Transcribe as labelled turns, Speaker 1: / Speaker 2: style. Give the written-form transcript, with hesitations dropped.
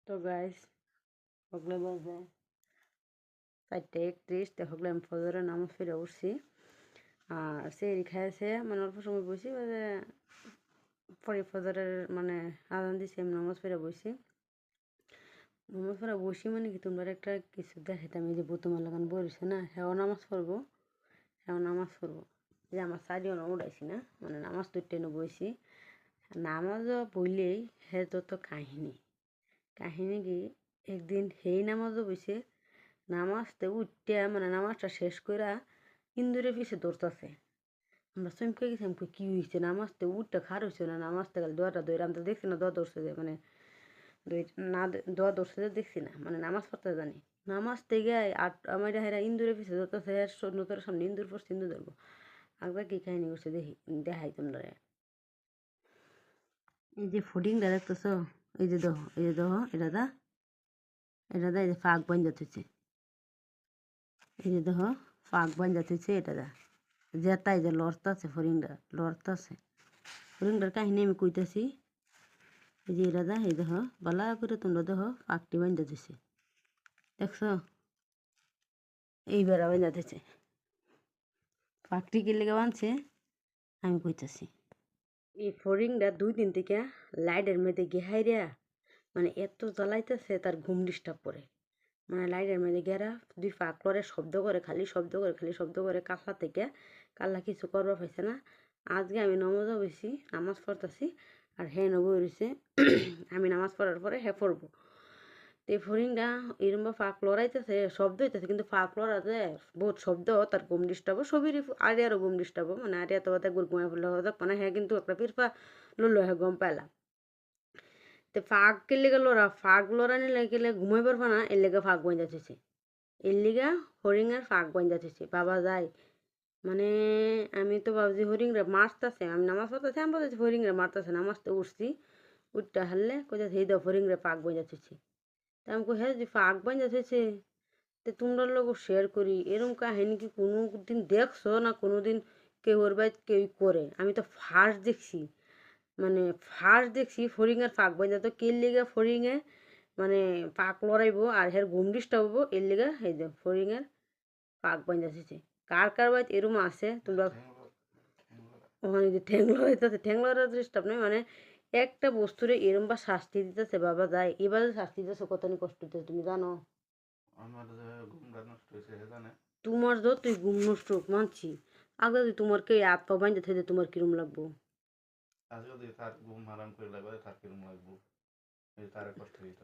Speaker 1: তো গাইস হগলে বাজে 4:31 তো হগলে আমি ফজরের নামাজ পড়ে উঠছি। আর সেই খাইছে মানে অল্প সময় বসি বাজে পরে ফজরের মানে আজান দিছে আমি নামাজ পড়ে বসি। নামাজ পড়ে বসি মানে কি তোমরা একটা কিছু দেখাইতাম, এই যে বোতমার লাগান বলছে না হ্যাঁ নামাজ পড়বো, হ্যাঁ নামাজ পড়বো। যে আমার সারিও না উড়াইছি না, মানে নামাজ তো টেনে বসি। নামাজও বললেই হ্যাঁ তো কাহিনী কি একদিন সেই নামাজও বসে নামাজতে উঠতে মানে নামাজটা শেষ কইরা ইন্দুরের পিছে দৌড়তাছে। আমরা চমকে গেছি, আমি কি হয়েছে নামাজতে উঠতে খার হয়েছে না, নামাজতে গেলে দোয়াটা দৌড়ে আমি তো দেখছি না, দোয়া দৌড়ছে যে মানে না দোয়া দৌড়ছে যে দেখছি না, মানে নামাজ পড়তে জানি নামাজ থেকে আমার হেরা ইন্দুরের পিছে দৌড়তাছে। নতুন সামনে ইন্দুর পড়ছে, ইন্দুর ধরবো আগবা কি কাহিনী করছে দেখি দেখাই তোমরা। এই যে ফুডিংটা দেখতেছ, এই যে দেখো এটা দা এই যে ফাঁক বান্ধা থইছে, এই যে দেখো ফাঁক বান্ধা থইছে এটা দা জেতাই যে লড়তাছে ফরিংটার কাহিনী আমি কইতাছি। এই যে এরা দা এই দেখো বালা করে তোমরা দেখো ফাঁকটি বান্ধা থইছে, দেখছো এইবার বান্ধা থইছে। ফাঁকটি কি লেগে বাঁধছে আমি কইতাছি। এই ফরিংটা 2 দিন থেকে লাইটের মধ্যে গেহাইরা মানে এত জ্বালাইতেছে তার ঘুম ডিস্টার্ব করে, মানে লাইটের মধ্যে গেরা দুই ফাঁক করে শব্দ করে খালি শব্দ করে কাল্লা থেকে কাল্লা কিছু করবার পাইছে না। আজকে আমি নমাজও বেশি নামাজ পড়তেছি আর হ্যাঁ নবো রয়েছে আমি নামাজ পড়ার পরে হ্যাঁ পড়বো। তো এই ফরিংটা এরম ফাঁক লড়াইতেছে শব্দ হইতেছে, কিন্তু ফাঁক লড়াতে বহুত শব্দ তার ঘুম ডিস্টার্ব সবেরই আরিয়ারও ঘুম ডিস্টার্ব, মানে আরিয়া তো একবার ঘুমাই ফেললে হতো মানে হ্যাঁ কিন্তু একটা পিরপা লড়লো হ্যাঁ গম পাইলাম। তো ফাঁক কেলে গেল ওরা ফাঁক লড়ানি গেলে ঘুমাই পারবা না, এর লেগে ফাঁক বইন যাচ্ছে, এর লিগা হরিণের ফাঁক বইন যাচ্ছে বাবা যায়। মানে আমি তো ভাবছি হরিংরা মারতেছে, আমি নামাজ পড়তেছি আমি বলতেছি হরিংরা মারতেছে, নামাজতে উঠছি উঠতে হারলে কোথায় সেই দাও হরিংরা ফাঁক বইন যাচ্ছে। তা আমি কই হ্যাঁ যে ফাঁক বইন যাচ্ছে তো তোমরা লোক শেয়ার করি এরম কাহিনী কি কোনো দিন দেখছো না কোনো দিন কেউ ওর বাইর কেউ করে? আমি তো ফার্স্ট দেখছি, মানে ফার্স্ট দেখছি ফড়িংয়ের ফাঁক বাঁধা। তো কে লিগা ফড়িংয়ে মানে ফাঁক লড়াইবো আর হের ঘুম ডিস্টার্ব হবো এর লিগা এই যে ফড়িংয়ের ফাঁক বাঁধা দিছে। কার বাড়িতে এরম আছে তোমরা ওখানে যে ঠ্যাং লড়াইতেছে, ঠ্যাং লড়াই ডিস্টার্ব নেই, মানে একটা বস্তুরে এরম বা শাস্তি দিতেছে বাবা যায়, এবার শাস্তি দিতেছে কতনি কষ্ট দিতেছে তুমি জানো? তোমার যতই ঘুম নষ্ট হোক মানছি, আগে যদি তোমার কে হাত পা বাঁধতে থাকে তোমার কিরম লাগবো?
Speaker 2: আজ যদি তার ঘুম হারাম করে লাগবে তার কিরম লাগবো, তার কষ্ট